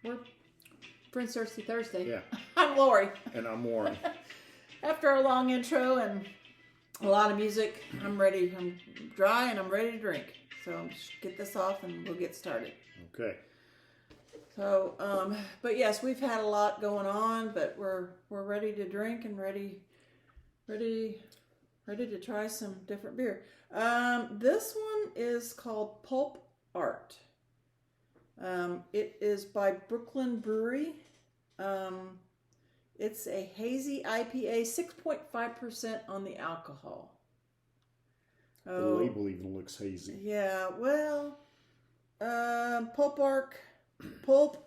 We're Prince Thirsty Thursday. Yeah. I'm Lori. And I'm Warren. After a long intro and a lot of music, I'm ready. I'm dry and I'm ready to drink. So just get this off and we'll get started. Okay. So, but yes, we've had a lot going on, but we're ready to drink and ready to try some different beer. This one is called Pulp Art. It is by Brooklyn Brewery. It's a hazy IPA, 6.5% on the alcohol. The label even looks hazy. Yeah, well, Pulp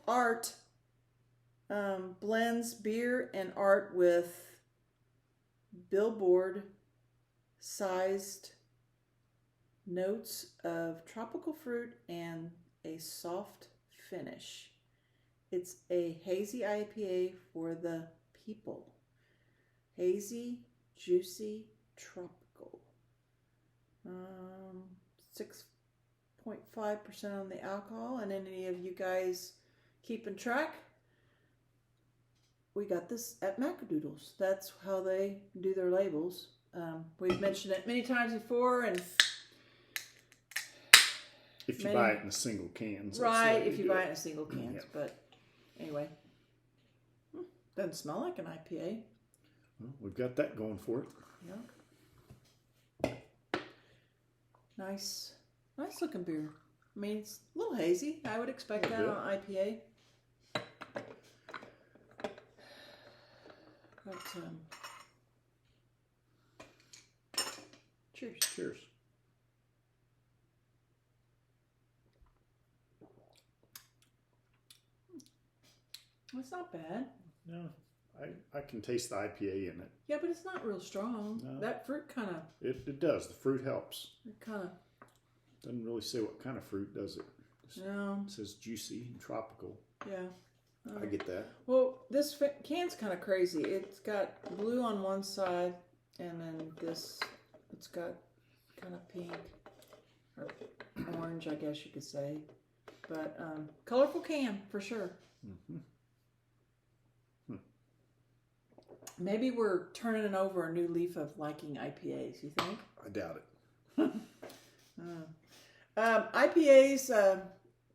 Art blends beer and art with billboard-sized notes of tropical fruit and a soft finish. It's a hazy IPA for the people. Hazy, juicy, tropical. 6.5% on the alcohol. And any of you guys keeping track? We got this at Macadoodles. That's how they do their labels. We've mentioned it many times before, and if you buy it in single cans. Right, if you buy it in single cans. Yeah. But anyway, doesn't smell like an IPA. Well, we've got that going for it. Yeah. Nice looking beer. I mean, it's a little hazy. I would expect that on IPA. But, cheers. Cheers. It's not bad. No, I can taste the IPA in it. Yeah, but it's not real strong. No. That fruit kind of... It does. The fruit helps. It kind of... Doesn't really say what kind of fruit, does it? No. It says juicy and tropical. Yeah. I get that. Well, this can's kind of crazy. It's got blue on one side, and then this, it's got kind of pink, or orange, I guess you could say. But colorful can, for sure. Mm-hmm. Maybe we're turning over a new leaf of liking IPAs, you think? I doubt it. IPAs,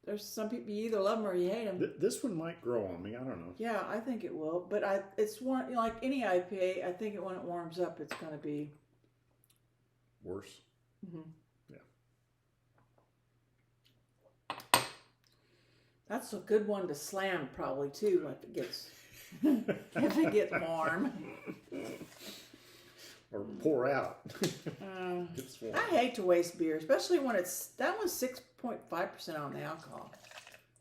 there's some people, you either love them or you hate them. This one might grow on me. I don't know. Yeah, I think it will. But it's one, like any IPA, I think when it warms up, it's going to be worse. Mm-hmm. Yeah. That's a good one to slam, probably too, if it gets if it gets warm. Or pour out. I hate to waste beer, especially when that one's 6.5% on the alcohol.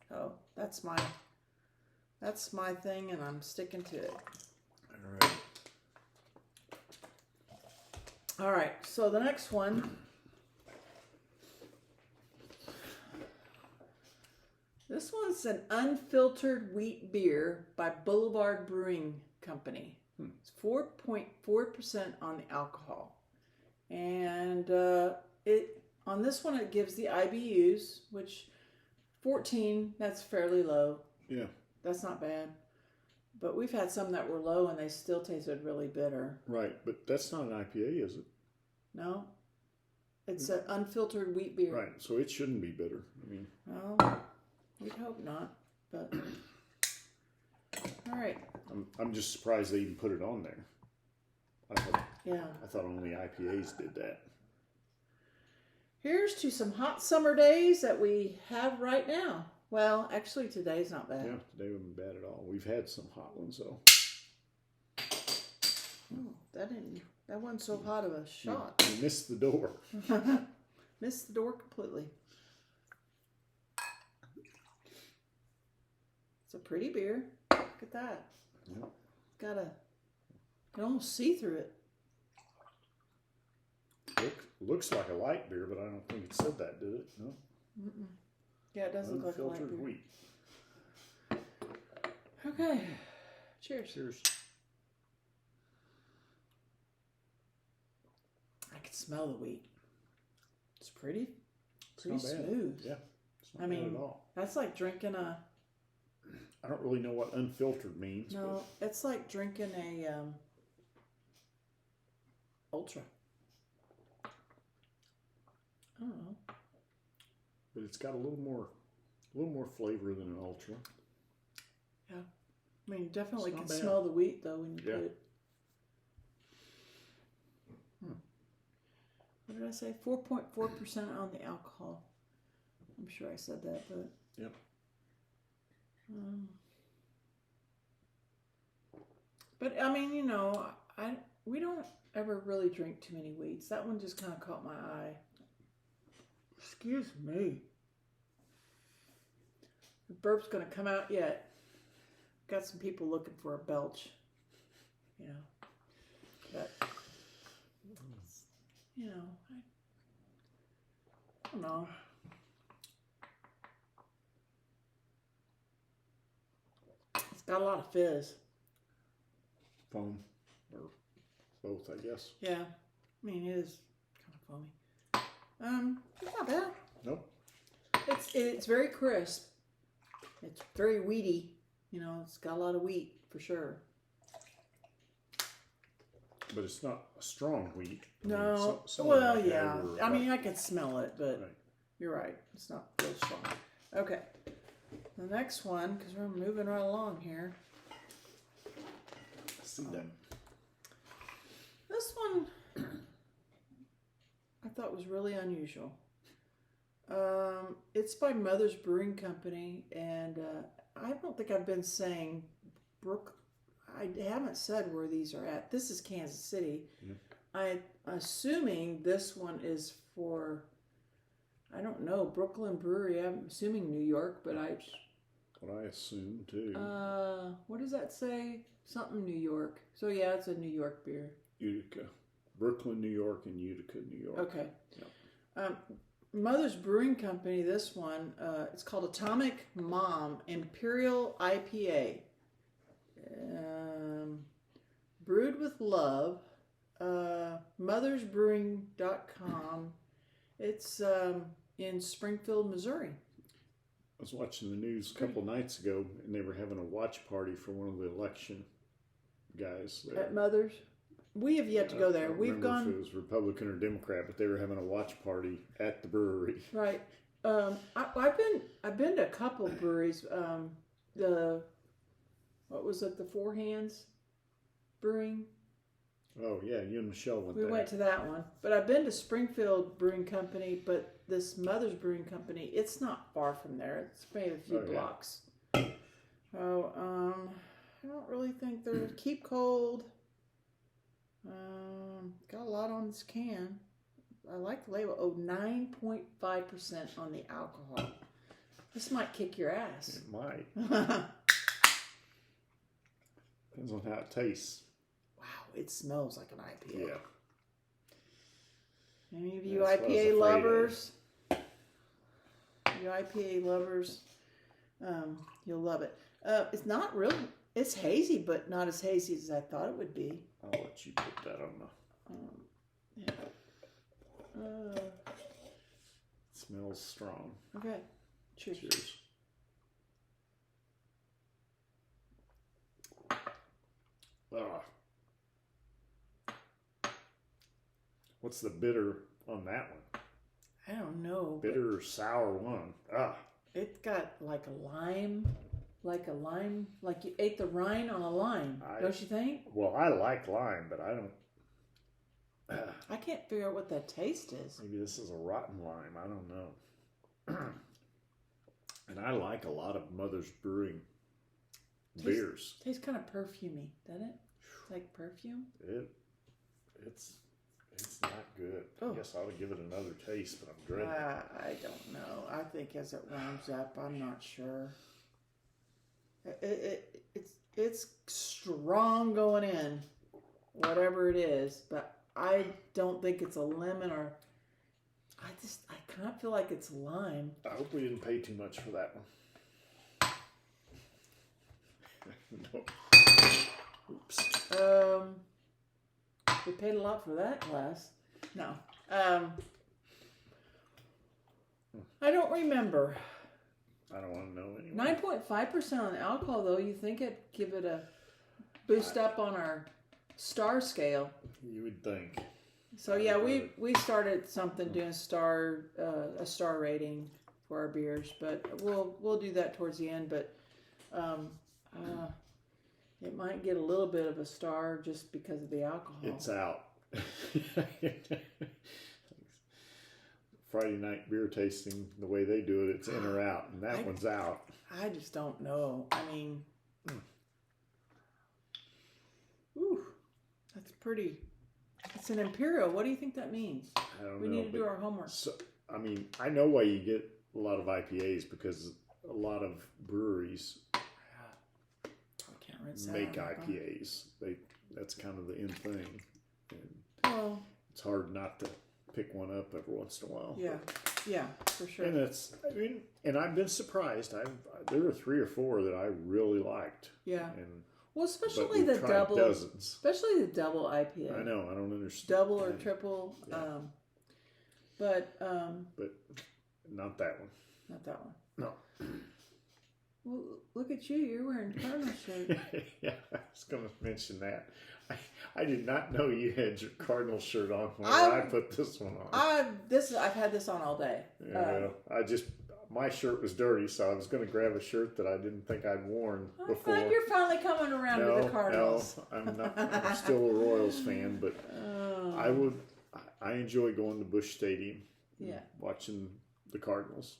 So that's my thing, and I'm sticking to it. All right. So the next one. This one's an unfiltered wheat beer by Boulevard Brewing Company. It's 4.4% on the alcohol. And on this one it gives the IBUs, which 14, that's fairly low. Yeah. That's not bad. But we've had some that were low and they still tasted really bitter. Right, but that's not an IPA, is it? No. It's an unfiltered wheat beer. Right, so it shouldn't be bitter. I mean, well, we'd hope not, but all right. I'm just surprised they even put it on there. I thought only IPAs did that. Here's to some hot summer days that we have right now. Well, actually, today's not bad. Yeah, today wasn't bad at all. We've had some hot ones though. Oh, that wasn't so hot of a shot. You missed the door. Missed the door completely. It's a pretty beer. Look at that. Yep. You can almost see through it. Looks like a light beer, but I don't think it said that, did it? No. Mm-mm. Yeah, it does look like a light Unfiltered beer. wheat. Okay. Cheers. Cheers. I can smell the wheat. It's pretty It's not bad. smooth. Yeah. It's not I bad mean, at all. that's like drinking I don't really know what unfiltered means. No, it's like drinking a Ultra. I don't know. But it's got a little more flavor than an Ultra. Yeah. I mean, you definitely can bad. smell the wheat, though, when you put it. What did I say? 4.4% on the alcohol. I'm sure I said that, but... Yep. But, I mean, you know, we don't ever really drink too many wheats. That one just kind of caught my eye. Excuse me. The burp's going to come out yet. Got some people looking for a Belch. You know. But, you know, I don't know. It's got a lot of fizz. Foam. Or both, I guess. Yeah. I mean, it is kind of foamy. It's not bad. Nope. It's very crisp. It's very wheaty. You know, it's got a lot of wheat for sure. But it's not a strong wheat. No. Some Well, like yeah. I mean, I could smell it, but right. You're right. It's not real strong. Okay. The next one, because we're moving right along here. See that. This one I thought was really unusual. It's by Mother's Brewing Company, and I don't think I've been saying I haven't said where these are at. This is Kansas City. Yeah. I'm assuming this one is for, I don't know, Brooklyn Brewery. I'm assuming New York, but That's what I assume too. what does that say? Something New York. So yeah, it's a New York beer. Utica. Brooklyn, New York, and Utica, New York. Okay. Yep. Mother's Brewing Company, this one, it's called Atomic Mom Imperial IPA. Brewed with love. Mothersbrewing.com. It's in Springfield, Missouri. I was watching the news a couple nights ago, and they were having a watch party for one of the election guys there. At Mother's? We have yet to go there. I don't We've remember gone. if it was Republican or Democrat, but they were having a watch party at the brewery. Right. I've been to a couple of breweries. What was it? The Four Hands Brewing. Oh yeah, you and Michelle went We there. went to that one, but I've been to Springfield Brewing Company. But this Mother's Brewing Company, it's not far from there. It's maybe a few blocks. Oh, I don't really think they're keep cold. Got a lot on this can. I like the label. Oh, 9.5% on the alcohol. This might kick your ass. It might. Depends on how it tastes. Wow, it smells like an IPA. Yeah. Any of you That's what I was IPA afraid lovers? You IPA lovers, you'll love it. It's not real. It's hazy, but not as hazy as I thought it would be. I'll let you put that on the... Yeah. It smells strong. Okay. Cheers. Cheers. What's the bitter on that one? I don't know. Bitter or sour one? It got like a lime, like you ate the rind on a lime, don't you think? Well, I like lime, but I don't. I can't figure out what that taste is. Maybe this is a rotten lime. I don't know. And I like a lot of Mother's Brewing beers. Tastes kind of perfumey, doesn't it? Like perfume. It's not good. Oh. I guess I ought to give it another taste, but I'm dreading it. I don't know. I think as it warms up, I'm not sure. It's strong going in, whatever it is, but I don't think it's a lemon or. I kind of feel like it's lime. I hope we didn't pay too much for that one. No. Oops. We paid a lot for that glass. No. I don't remember. I don't want to know anymore. 9.5% on the alcohol, though. You think it'd give it a boost up on our star scale? You would think. So yeah, we started something doing a star rating for our beers, but we'll do that towards the end. But it might get a little bit of a star just because of the alcohol. It's out. Friday night beer tasting, the way they do it, it's in or out, and that one's out. I just don't know. I mean, ooh, that's pretty. It's an Imperial. What do you think that means? I don't know. We need to do our homework. So, I mean, I know why you get a lot of IPAs, because a lot of breweries make IPAs. That's kind of the in thing. And it's hard not to pick one up every once in a while. Yeah, for sure. And I've been surprised. There were 3 or 4 that I really liked. Yeah. And well, especially the double, dozens. Especially the double IPA. I know. I don't understand. Double or triple. Yeah. But not that one. Not that one. No. Well, look at you. You're wearing a Cardinal shirt. Yeah, I was going to mention that. I did not know you had your Cardinal shirt on when I put this one on. I've had this on all day. Yeah, my shirt was dirty, so I was going to grab a shirt that I didn't think I'd worn before. I'm glad you're finally coming around to the Cardinals. No, I'm not. I'm still a Royals fan, but I enjoy going to Busch Stadium. Yeah, watching the Cardinals.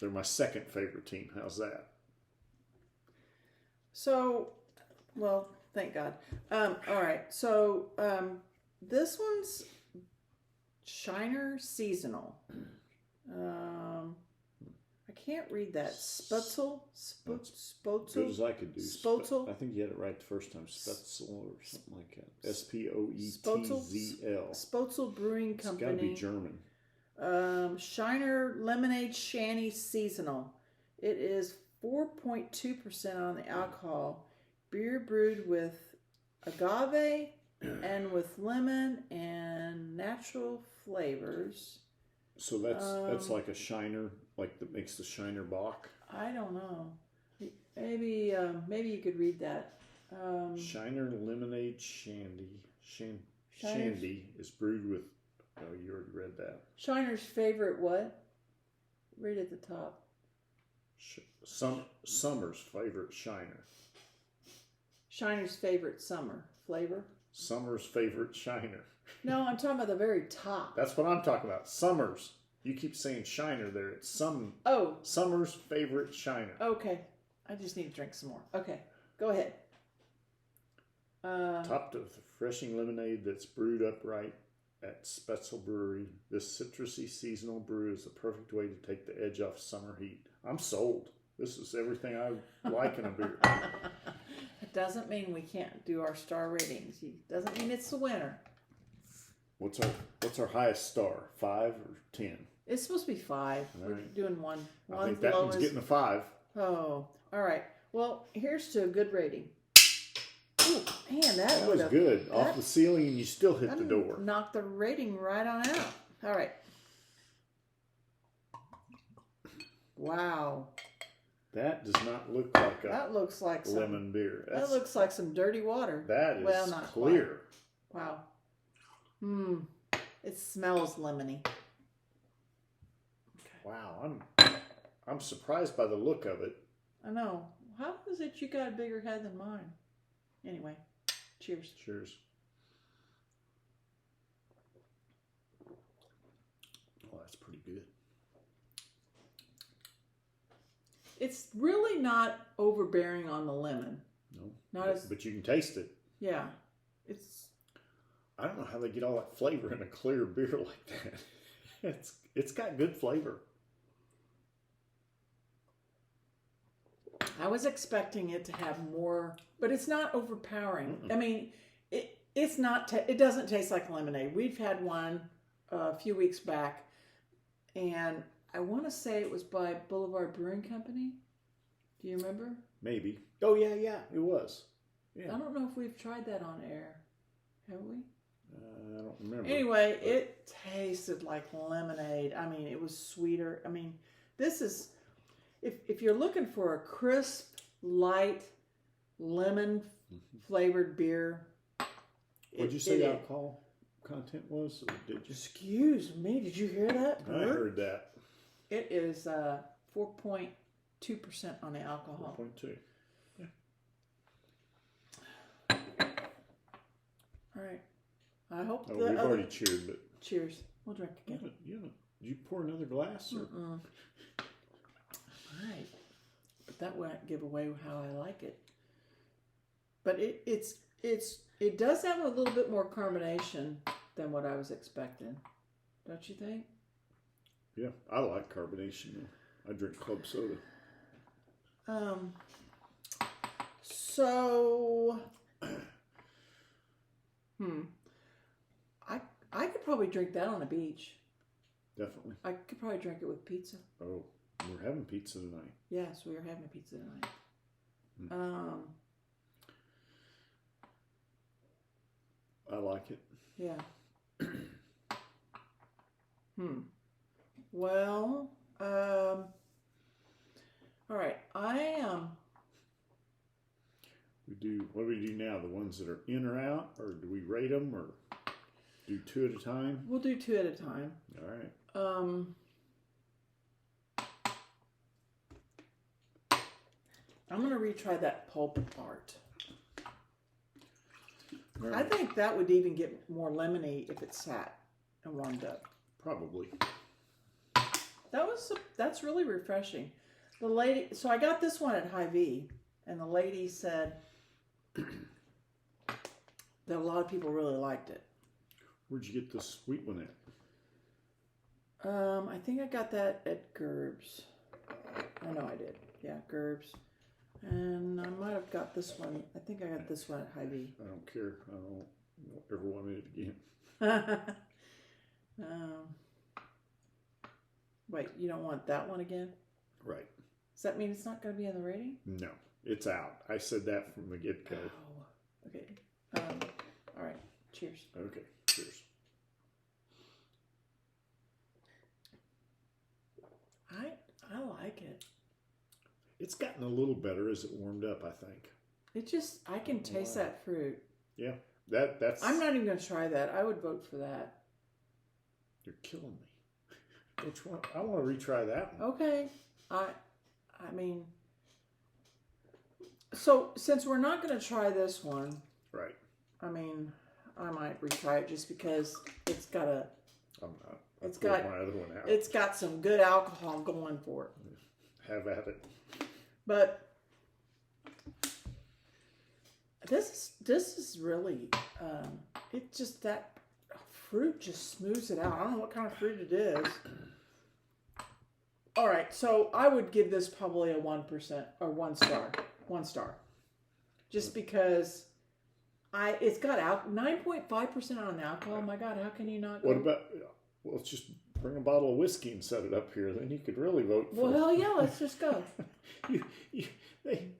They're my second favorite team. How's that? So, well, thank God. All right. So, this one's Shiner Seasonal. I can't read that. Spoetzl? Spoetzl? Good as I could do. Spoetzl? I think you had it right the first time. Spoetzl or something like that. Spoetzl. Spoetzl Brewing Company. It's got to be German. Shiner Lemonade Shandy Seasonal. It is 4.2% on the alcohol. Beer brewed with agave and with lemon and natural flavors. So that's like a Shiner, like that makes the Shiner Bock. I don't know. Maybe you could read that. Shiner Lemonade Shandy. Shandy is brewed with. Oh, you already read that. Shiner's favorite what? Right at the top. Summer's favorite Shiner. Shiner's favorite summer flavor. Summer's favorite Shiner. No, I'm talking about the very top. That's what I'm talking about. Summer's. You keep saying Shiner there. It's Summer's favorite Shiner. Okay. I just need to drink some more. Okay. Go ahead. Topped with refreshing lemonade that's brewed upright at Spoetzl Brewery. This citrusy seasonal brew is the perfect way to take the edge off summer heat. I'm sold. This is everything I like in a beer. It doesn't mean we can't do our star ratings. It doesn't mean it's the winner. What's our highest star? 5 or 10? It's supposed to be 5. All We're right. doing 1. I think that one's getting a 5. Oh, all right. Well, here's to a good rating. Ooh, man, that was good. Off the ceiling, and you still hit the door. Knocked the rating right on out. All right. Wow. That does not look like that looks like lemon beer. That looks like some dirty water. That is not clear. Quite. Wow. It smells lemony. Okay. Wow, I'm surprised by the look of it. I know. How is it you got a bigger head than mine? Anyway, cheers. Cheers. Oh, that's pretty good. It's really not overbearing on the lemon. No. But you can taste it. Yeah. I don't know how they get all that flavor in a clear beer like that. It's got good flavor. I was expecting it to have more, but it's not overpowering. I mean, it's not. It doesn't taste like lemonade. We've had one a few weeks back, and I want to say it was by Boulevard Brewing Company. Do you remember? Maybe. Oh yeah, it was. Yeah. I don't know if we've tried that on air. Have we? I don't remember. Anyway, it tasted like lemonade. I mean, it was sweeter. I mean, this is. if you're looking for a crisp, light, lemon flavored beer. What'd you say the alcohol content was? Or did you? Excuse me, did you hear that? I heard that. It is 4.2% on the alcohol. 4.2. Yeah. All right. I hope we've already cheered, but cheers. We'll drink again. Did you pour another glass? Or? All right. But that won't give away how I like it. But it does have a little bit more carbonation than what I was expecting. Don't you think? Yeah, I like carbonation. I drink club soda. So, I could probably drink that on the beach. Definitely. I could probably drink it with pizza. Oh, we're having pizza tonight. Yes, we are having pizza tonight. I like it. Yeah. Well, all right. What do we do now? The ones that are in or out, or do we rate them, or do two at a time? We'll do two at a time. All right. I'm gonna retry that Pulp art. Right. I think that would even get more lemony if it sat and warmed up. Probably. That's really refreshing. The lady, so I got this one at Hy-Vee, and the lady said that a lot of people really liked it. Where'd you get the sweet one at? I think I got that at Gerb's. I know I did. Yeah, Gerb's. And I might have got this one. I think I got this one at Hy-Vee. I don't care. I don't ever want it again. Wait, you don't want that one again? Right. Does that mean it's not going to be in the rating? No, it's out. I said that from the get-go. Oh, okay. All right. Cheers. Okay. Cheers. I like it. It's gotten a little better as it warmed up, I think. I can taste that fruit. Yeah, that's. I'm not even going to try that. I would vote for that. You're killing me. Which one? I want to retry that one. Okay. I mean, so since we're not going to try this one, right? I mean, I might retry it just because it's got a. I'm not. It's got my other one out. It's got some good alcohol going for it. Have at it. But this is really it just that fruit just smooths it out. I don't know what kind of fruit it is. All right, so I would give this probably a 1% or 1 star. 1 star. Just because it's got 9.5% on alcohol. My God, how can you not go? What about let's just bring a bottle of whiskey and set it up here. Then you could really vote for. Well, hell yeah, let's just go. They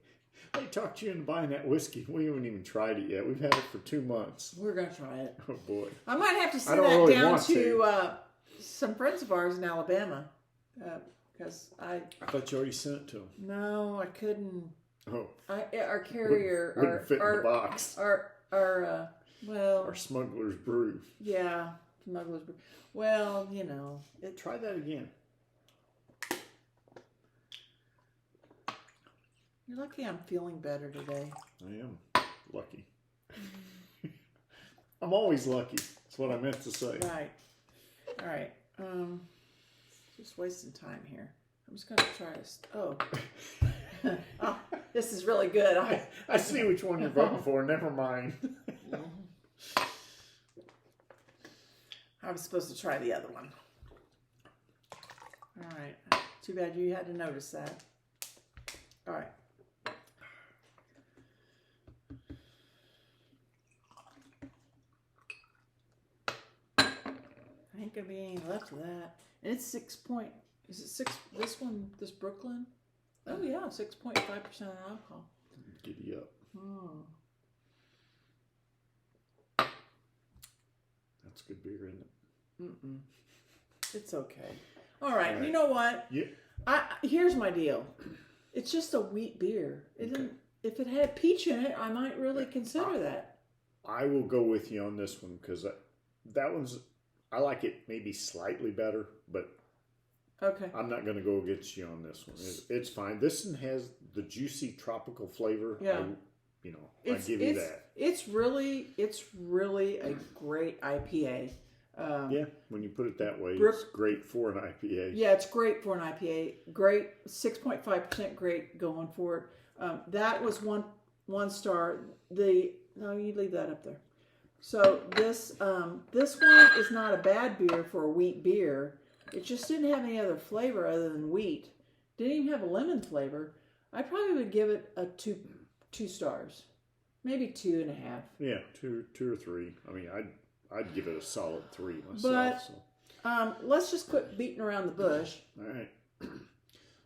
talked you into buying that whiskey. We haven't even tried it yet. We've had it for 2 months. We're gonna try it. Oh boy! I might have to send don't that really down want to some friends of ours in Alabama, because I thought you already sent it to them. No, I couldn't. Oh, our carrier wouldn't fit in the box. Our Smuggler's Brew. Yeah, Smuggler's Brew. Well, you know, Try that again. You're lucky I'm feeling better today. I am lucky. I'm always lucky. That's what I meant to say. Right. All right. Just wasting time here. I'm just going to try this. Oh. Oh, this is really good. I see which one you're voting for. Never mind. I was supposed to try the other one. All right. Too bad you had to notice that. All right. Ain't gonna be any left of that. And it's 6 point. Is it 6? This one, this Brooklyn. Oh yeah, 6.5% alcohol. Giddy up. Oh. That's good beer, isn't it? Mm-mm. It's okay. All right. You know what? Yeah. Here's my deal. It's just a wheat beer. It didn't. If it had peach in it, I might really consider that. I will go with you on this one because that one's. I like it maybe slightly better, but okay. I'm not going to go against you on this one. It's fine. This one has the juicy tropical flavor. Yeah. I give you that. It's really a great IPA. Yeah, when you put it that way, it's great for an IPA. Yeah, it's great for an IPA. Great, 6.5% great going for it. That was one star. No, you leave that up there. So this one is not a bad beer for a wheat beer. It just didn't have any other flavor other than wheat. Didn't even have a lemon flavor. I probably would give it a two stars, maybe 2.5. Yeah, two or three. I mean, I'd give it a solid 3 myself. But let's just quit beating around the bush. All right.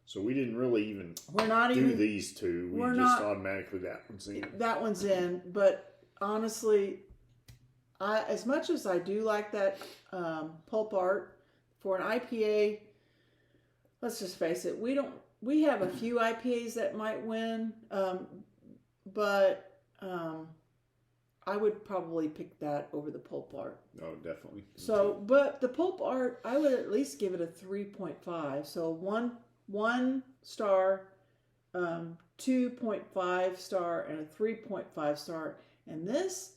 So we didn't really even do these two. We just automatically that one's in. That one's in. But honestly, as much as I do like that Pulp Art for an IPA, let's just face it, we have a few IPAs that might win, but I would probably pick that over the Pulp Art. Oh, definitely. So, but the Pulp Art, I would at least give it a 3.5. So one star, 2.5 star, and a 3.5 star. And this,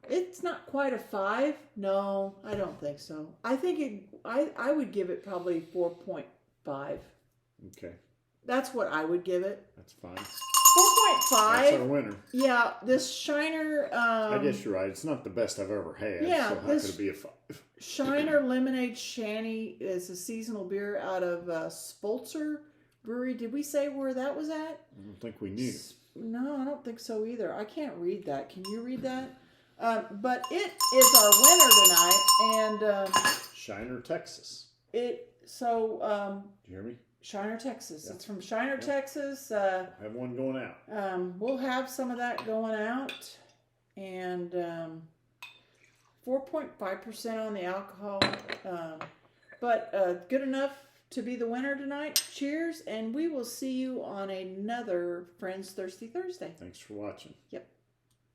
it's not quite a 5. No, I don't think so. I think I would give it probably 4.5. Okay. That's what I would give it. That's fine. 4.5. That's our winner. Yeah, this Shiner. I guess you're right. It's not the best I've ever had. Yeah, so how could it be a 5? Shiner Lemonade Shandy is a seasonal beer out of Spoetzl Brewery. Did we say where that was at? I don't think we knew. No, I don't think so either. I can't read that. Can you read that? But it is our winner tonight, and Shiner, Texas. Do you hear me? Shiner, Texas. Yeah. It's from Shiner, Texas. I have one going out. We'll have some of that going out, and 4.5% on the alcohol, but good enough to be the winner tonight. Cheers, and we will see you on another Friends Thirsty Thursday. Thanks for watching. Yep.